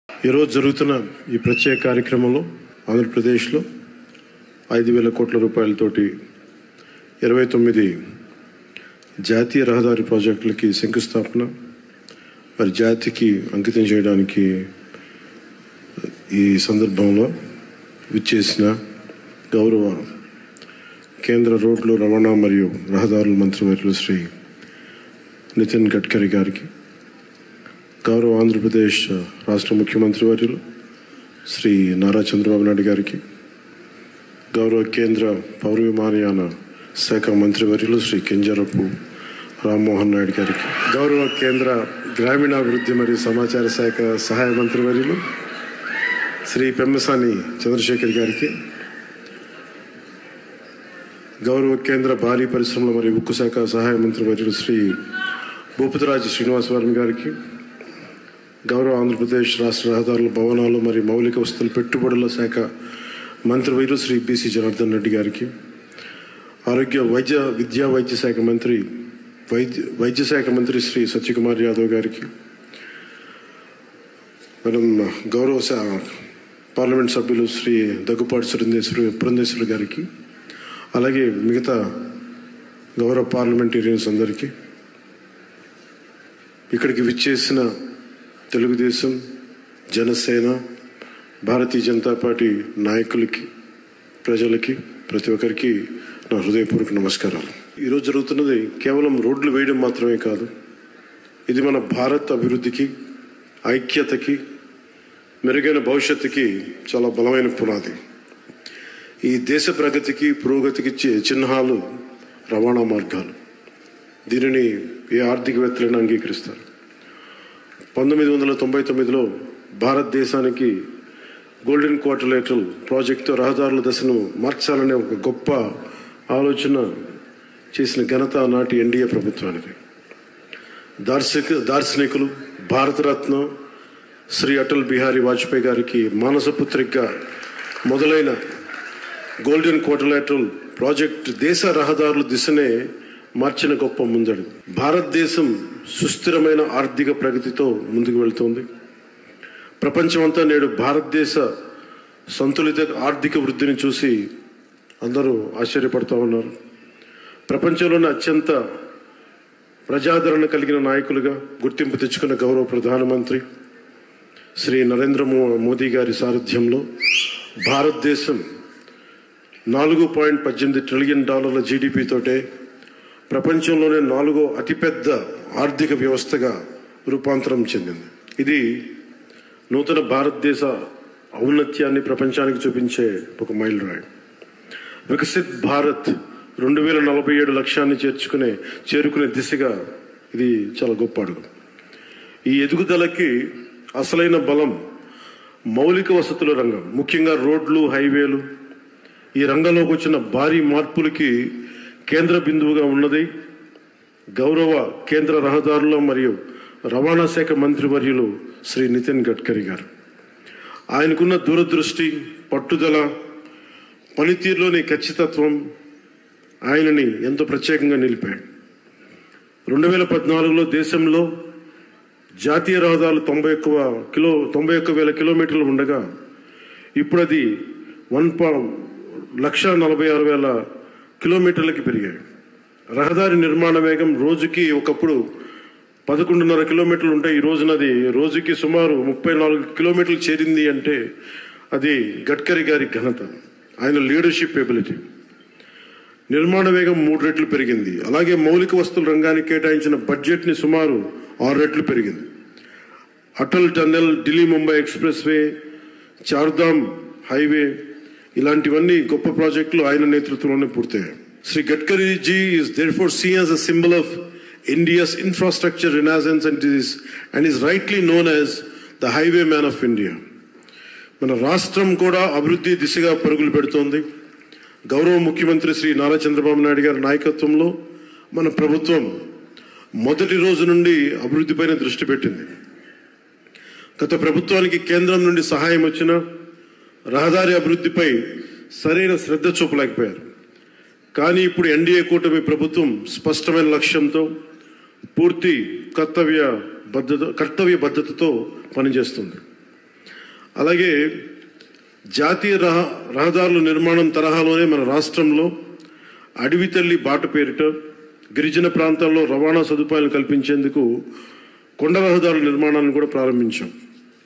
ఈరోజు జరుగుతున్న ఈ ప్రత్యేక కార్యక్రమంలో ఆంధ్రప్రదేశ్లో 5,000 కోట్ల రూపాయలతోటి 29 జాతీయ రహదారి ప్రాజెక్టులకి శంకుస్థాపన మరి జాతికి అంకితం చేయడానికి ఈ సందర్భంలో విచ్చేసిన గౌరవ కేంద్ర రోడ్లు రవాణా మరియు రహదారుల మంత్రివర్యులు శ్రీ నితిన్ గడ్కరీ గారికి, గౌరవ ఆంధ్రప్రదేశ్ రాష్ట్ర ముఖ్యమంత్రి వర్యులు శ్రీ నారా చంద్రబాబు నాయుడు గారికి, గౌరవ కేంద్ర పౌర విమానయాన శాఖ మంత్రివర్యులు శ్రీ కింజరపు రామ్మోహన్ నాయుడు గారికి, గౌరవ కేంద్ర గ్రామీణాభివృద్ధి మరియు సమాచార శాఖ సహాయ మంత్రివర్యులు శ్రీ పెమ్మసాని చంద్రశేఖర్ గారికి, గౌరవ కేంద్ర భారీ పరిశ్రమల మరియు ఉక్కు శాఖ సహాయ మంత్రివర్యులు శ్రీ భూపతిరాజు శ్రీనివాసవర్మ గారికి, గౌరవ ఆంధ్రప్రదేశ్ రాష్ట్ర రహదారుల భవనాలు మరియు మౌలిక వసతుల పెట్టుబడుల శాఖ మంత్రివర్యులు శ్రీ బీసీ జనార్దన్ రెడ్డి గారికి, ఆరోగ్య వైద్య శాఖ మంత్రి శ్రీ సత్యకుమార్ యాదవ్ గారికి, మేడం గౌరవ పార్లమెంట్ సభ్యులు శ్రీ దగ్గుపాటి పురంధేశ్వరి గారికి, అలాగే మిగతా గౌరవ పార్లమెంటేరియన్స్ అందరికీ, ఇక్కడికి విచ్చేసిన తెలుగుదేశం, జనసేన, భారతీయ జనతా పార్టీ నాయకులకి, ప్రజలకి, ప్రతి ఒక్కరికి నా హృదయపూర్వక నమస్కారాలు. ఈరోజు జరుగుతున్నది కేవలం రోడ్లు వేయడం మాత్రమే కాదు, ఇది మన భారత్ అభివృద్ధికి, ఐక్యతకి, మెరుగైన భవిష్యత్తుకి చాలా బలమైన పునాది. ఈ దేశ ప్రగతికి, పురోగతికి చిహ్నాలు రవాణా మార్గాలు. దీనిని ఏ ఆర్థికవేత్తలైనా అంగీకరిస్తారు. 1999లో భారతదేశానికి గోల్డెన్ క్వార్టర్లేటరల్ ప్రాజెక్టుతో రహదారుల దశను మార్చాలనే ఒక గొప్ప ఆలోచన చేసిన ఘనత నాటి ఎన్డీఏ ప్రభుత్వానికి. దార్శనికులు, భారతరత్న శ్రీ అటల్ బిహారీ వాజ్పేయి గారికి మానసపుత్రికగా మొదలైన గోల్డెన్ క్వార్టర్లేటరల్ ప్రాజెక్టు దేశ రహదారుల దిశనే మార్చిన గొప్ప ముందడు. భారతదేశం సుస్థిరమైన ఆర్థిక ప్రగతితో ముందుకు వెళ్తోంది. ప్రపంచమంతా నేడు భారతదేశ సంతులిత ఆర్థిక వృద్ధిని చూసి అందరూ ఆశ్చర్యపడుతూ ఉన్నారు. ప్రపంచంలోనే అత్యంత ప్రజాదరణ కలిగిన నాయకులుగా గుర్తింపు తెచ్చుకున్న గౌరవ ప్రధానమంత్రి శ్రీ నరేంద్ర మోదీ గారి సారథ్యంలో భారతదేశం $4.18 ట్రిలియన్ జీడిపి తోటే ప్రపంచంలోనే 4వ అతిపెద్ద ఆర్థిక వ్యవస్థగా రూపాంతరం చెందింది. ఇది నూతన భారతదేశ ఔన్నత్యాన్ని ప్రపంచానికి చూపించే ఒక మైలురాయి. వికసిత్ భారత్ 2047 లక్ష్యాన్ని చేరుకునే దిశగా ఇది చాలా గొప్ప అడుగు. ఈ ఎదుగుదలకి అసలైన బలం మౌలిక వసతుల రంగం, ముఖ్యంగా రోడ్లు, హైవేలు. ఈ రంగంలోకి వచ్చిన భారీ మార్పులకి కేంద్ర బిందువుగా ఉన్నది గౌరవ కేంద్ర రహదారుల మరియు రవాణా శాఖ మంత్రివర్యులు శ్రీ నితిన్ గడ్కరీ గారు. ఆయనకున్న దూరదృష్టి, పట్టుదల, పనితీరులోని ఖచ్చితత్వం ఆయనని ఎంతో ప్రత్యేకంగా నిలిపాయి. 2014లో దేశంలో జాతీయ రహదారులు 91,000 కిలోమీటర్లు ఉండగా ఇప్పుడు అది 1,46,000 కిలోమీటర్లకి పెరిగాయి. రహదారి నిర్మాణ వేగం రోజుకి ఒకప్పుడు 11.5 కిలోమీటర్లు ఉంటాయి. ఈ రోజున అది రోజుకి సుమారు 34 కిలోమీటర్లు చేరింది అంటే అది గడ్కరీ గారి ఘనత, ఆయన లీడర్షిప్ ఎబిలిటీ. నిర్మాణ వేగం 3 రెట్లు పెరిగింది. అలాగే మౌలిక వస్తువుల రంగానికి కేటాయించిన బడ్జెట్ని సుమారు 6 రెట్లు పెరిగింది. Atal tunnel, Delhi Mumbai expressway, Chardham highway ఇలాంటివన్నీ గొప్ప ప్రాజెక్టులు ఆయన నేతృత్వంలోనే పూర్తయ్యాయి. Shri Gadkari ji is therefore seen as a symbol of India's infrastructure renaissance and is rightly known as the highwayman of India. మన రాష్ట్రం కూడా అభివృద్ధి దిశగా పరుగులు పెడుతోంది. గౌరవ ముఖ్యమంత్రి శ్రీ నారా చంద్రబాబు నాయుడు గారి నాయకత్వంలో మన ప్రభుత్వం మొదటి రోజు నుండి అభివృద్ధిపైన దృష్టి పెట్టింది. గత ప్రభుత్వానికి కేంద్రం నుండి సహాయం వచ్చిన రహదారి అభివృద్ధిపై సరైన శ్రద్ధ చూపలేకపోయారు. కానీ ఇప్పుడు ఎన్డీఏ కూటమి ప్రభుత్వం స్పష్టమైన లక్ష్యంతో పూర్తి కర్తవ్య బద్ధతతో పనిచేస్తుంది. అలాగే జాతీయ రహదారుల నిర్మాణం తరహాలోనే మన రాష్ట్రంలో అడవి తల్లి బాట పేరిట గిరిజన ప్రాంతాల్లో రవాణా సదుపాయాలు కల్పించేందుకు కొండ రహదారుల నిర్మాణాన్ని కూడా ప్రారంభించాం.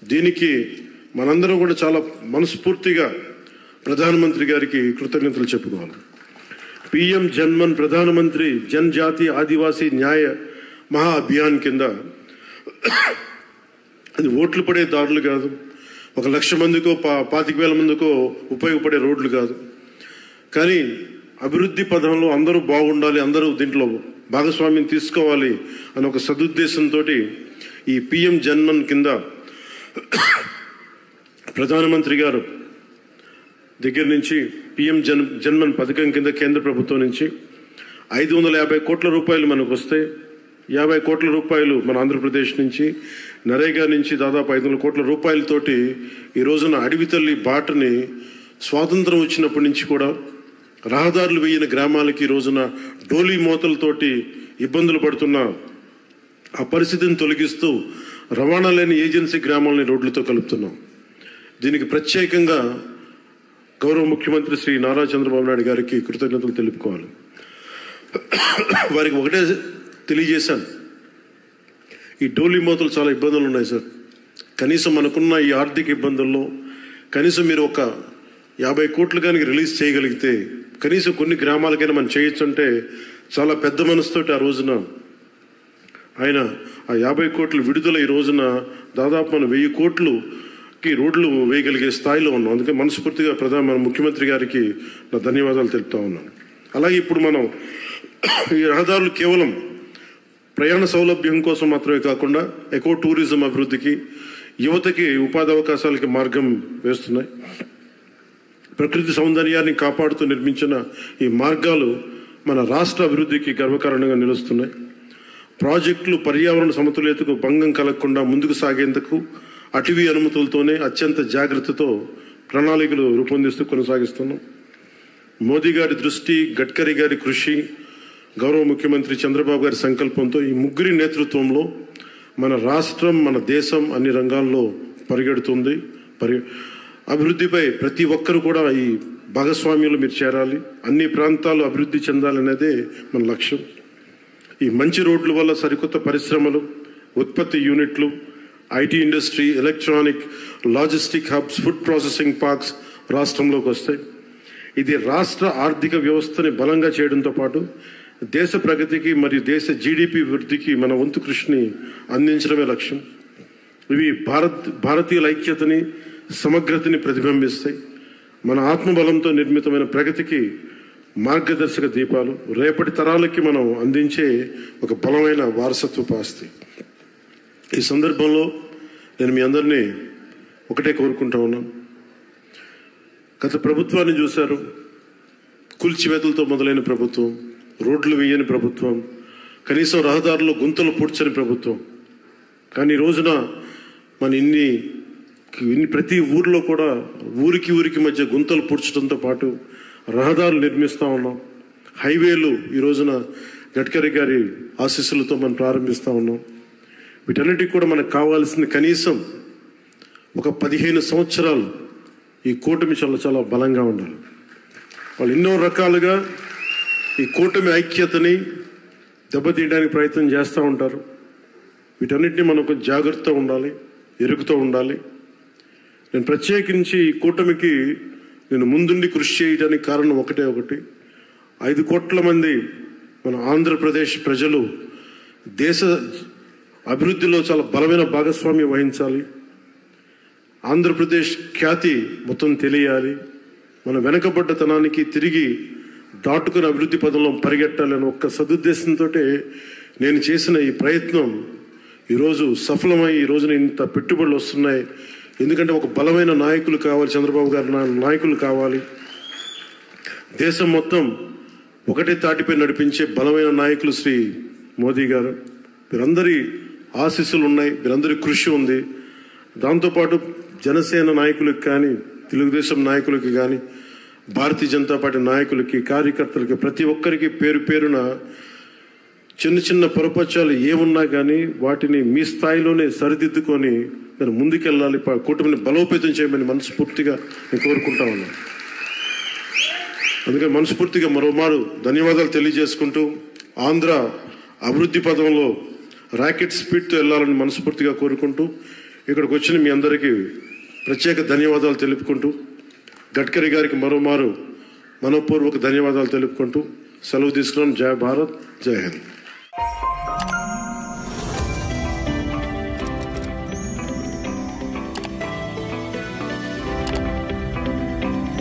దీనికి మనందరం కూడా చాలా మనస్ఫూర్తిగా ప్రధానమంత్రి గారికి కృతజ్ఞతలు చెప్పుకోవాలి. పిఎం జన్మన్ ప్రధానమంత్రి జనజాతి ఆదివాసీ న్యాయ మహా అభియాన్ కింద అది ఓట్లు పడే దారులు కాదు, 1,00,000 మందికో 25,000 మందికో ఉపయోగపడే రోడ్లు కాదు, కానీ అభివృద్ధి పదంలో అందరూ బాగుండాలి, అందరూ దీంట్లో భాగస్వామ్యం తీసుకోవాలి అని ఒక సదుద్దేశంతో ఈ పిఎం జన్మన్ కింద ప్రధానమంత్రి గారు దగ్గర నుంచి పిఎం జన్మన్ పథకం కింద కేంద్ర ప్రభుత్వం నుంచి 550 కోట్ల రూపాయలు మనకు వస్తే 50 కోట్ల రూపాయలు మన ఆంధ్రప్రదేశ్ నుంచి, నరేగా నుంచి దాదాపు 500 కోట్ల రూపాయలతోటి ఈ రోజున అడవి తల్లి బాటని స్వాతంత్రం వచ్చినప్పటి నుంచి కూడా రహదారులు వేయని గ్రామాలకి ఈ రోజున డోలీ మోతలతోటి ఇబ్బందులు పడుతున్న ఆ పరిస్థితిని తొలగిస్తూ రవాణా లేని ఏజెన్సీ గ్రామాలని రోడ్లతో కలుపుతున్నాం. దీనికి ప్రత్యేకంగా గౌరవ ముఖ్యమంత్రి శ్రీ నారా చంద్రబాబు నాయుడు గారికి కృతజ్ఞతలు తెలుపుకోవాలి. వారికి ఒకటే తెలియజేశాను, ఈ డోలీ మోతలు చాలా ఇబ్బందులు ఉన్నాయి సార్, కనీసం మనకున్న ఈ ఆర్థిక ఇబ్బందుల్లో కనీసం మీరు ఒక 50 కోట్లు కానీ రిలీజ్ చేయగలిగితే కనీసం కొన్ని గ్రామాలకైనా మనం చేయొచ్చు అంటే చాలా పెద్ద మనసుతోటి ఆ రోజున ఆయన ఆ 50 కోట్లు విడుదల ఈ రోజున దాదాపు మనం 1000 కోట్లుకి రోడ్లు వేయగలిగే స్థాయిలో ఉన్నాం. అందుకే మనస్ఫూర్తిగా మన ముఖ్యమంత్రి గారికి నా ధన్యవాదాలు తెలుపుతా ఉన్నాను. అలాగే ఇప్పుడు మనం ఈ రహదారులు కేవలం ప్రయాణ సౌలభ్యం కోసం మాత్రమే కాకుండా ఎకో టూరిజం అభివృద్ధికి, యువతకి ఉపాధి అవకాశాలకి మార్గం వేస్తున్నాయి. ప్రకృతి సౌందర్యాన్ని కాపాడుతూ నిర్మించిన ఈ మార్గాలు మన రాష్ట్ర అభివృద్ధికి గర్వకారణంగా నిలుస్తున్నాయి. ప్రాజెక్టులు పర్యావరణ సమతుల్యతకు భంగం కలగకుండా ముందుకు సాగేందుకు అటవీ అనుమతులతోనే అత్యంత జాగ్రత్తతో ప్రణాళికలు రూపొందిస్తూ కొనసాగిస్తున్నాం. మోదీ గారి దృష్టి, గడ్కరీ గారి కృషి, గౌరవ ముఖ్యమంత్రి చంద్రబాబు గారి సంకల్పంతో ఈ ముగ్గురి నేతృత్వంలో మన రాష్ట్రం, మన దేశం అన్ని రంగాల్లో పరిగెడుతుంది. అభివృద్ధిపై ప్రతి ఒక్కరు కూడా ఈ భాగస్వామ్యంలో మీరు చేరాలి, అన్ని ప్రాంతాలు అభివృద్ధి చెందాలనేదే మన లక్ష్యం. ఈ మంచి రోడ్ల వల్ల సరికొత్త పరిశ్రమలు, ఉత్పత్తి యూనిట్లు, IT industry, electronic, logistic hubs, food processing parks రాష్ట్రంలోకి వస్తాయి. ఇది రాష్ట్ర ఆర్థిక వ్యవస్థని బలంగా చేయడంతో పాటు దేశ ప్రగతికి మరియు దేశ జీడిపి వృద్ధికి మన వంతు కృషిని అందించడమే లక్ష్యం. ఇవి భారతీయుల ఐక్యతని, సమగ్రతని ప్రతిబింబిస్తాయి. మన ఆత్మబలంతో నిర్మితమైన ప్రగతికి మార్గదర్శక దీపాలు, రేపటి తరాలకి మనం అందించే ఒక బలమైన వారసత్వపు ఆస్తి. ఈ సందర్భంలో నేను మీ అందరినీ ఒకటే కోరుకుంటా ఉన్నాను. గత ప్రభుత్వాన్ని చూశారు, కూల్చివేతలతో మొదలైన ప్రభుత్వం, రోడ్లు వేయని ప్రభుత్వం, కనీసం రహదారుల్లో గుంతలు పూడ్చని ప్రభుత్వం. కానీ ఈ రోజున మన ఇన్ని ప్రతి ఊర్లో కూడా ఊరికి మధ్య గుంతలు పూడ్చడంతో పాటు రహదారులు నిర్మిస్తూ ఉన్నాం. హైవేలు ఈ రోజున గడ్కరీ గారి ఆశీస్సులతో మనం ప్రారంభిస్తూ ఉన్నాం. వీటన్నిటికి కూడా మనకు కావాల్సింది కనీసం ఒక 15 సంవత్సరాలు ఈ కూటమి చాలా బలంగా ఉండాలి. వాళ్ళు ఎన్నో రకాలుగా ఈ కూటమి ఐక్యతని దెబ్బతీయడానికి ప్రయత్నం చేస్తూ ఉంటారు. వీటన్నిటిని మనం కొంచెం జాగ్రత్తగా ఉండాలి, ఎరుగుతూ ఉండాలి. నేను ప్రత్యేకించి ఈ కూటమికి నేను ముందుండి కృషి చేయడానికి కారణం ఒకటి 5 కోట్ల మంది మన ఆంధ్రప్రదేశ్ ప్రజలు దేశ అభివృద్ధిలో చాలా బలమైన భాగస్వామ్యం వహించాలి. ఆంధ్రప్రదేశ్ ఖ్యాతి మొత్తం తెలియాలి. మన వెనకబడ్డతనానికి తిరిగి దాటుకుని అభివృద్ధి పదంలో పరిగెట్టాలని ఒక్క సదుద్దేశంతో నేను చేసిన ఈ ప్రయత్నం ఈరోజు సఫలమై ఈ రోజున ఇంత పెట్టుబడులు వస్తున్నాయి. ఎందుకంటే ఒక బలమైన నాయకులు కావాలి, చంద్రబాబు గారి నాయకులు కావాలి. దేశం మొత్తం ఒకటే తాటిపై నడిపించే బలమైన నాయకులు శ్రీ మోదీ గారు. వీరందరి ఆశీస్సులు ఉన్నాయి, వీరందరి కృషి ఉంది. దాంతోపాటు జనసేన నాయకులకు కానీ, తెలుగుదేశం నాయకులకి కానీ, భారతీయ జనతా పార్టీ నాయకులకి, కార్యకర్తలకి, ప్రతి ఒక్కరికి పేరు పేరున చిన్న చిన్న పొరపచ్చాలు ఏమున్నా కానీ వాటిని మీ స్థాయిలోనే సరిదిద్దుకొని నేను ముందుకెళ్ళాలి, కూటమిని బలోపేతం చేయమని మనస్ఫూర్తిగా నేను కోరుకుంటా ఉన్నాను. అందుకని మనస్ఫూర్తిగా మరోమారు ధన్యవాదాలు తెలియజేసుకుంటూ ఆంధ్ర అభివృద్ధి పదంలో రాకెట్ స్పీడ్తో వెళ్ళాలని మనస్ఫూర్తిగా కోరుకుంటూ ఇక్కడికి వచ్చిన మీ అందరికీ ప్రత్యేక ధన్యవాదాలు తెలుపుకుంటూ గడ్కరీ గారికి మరోమారు మనపూర్వక ధన్యవాదాలు తెలుపుకుంటూ సెలవు తీసుకున్నాం. జై భారత్, జై హింద్.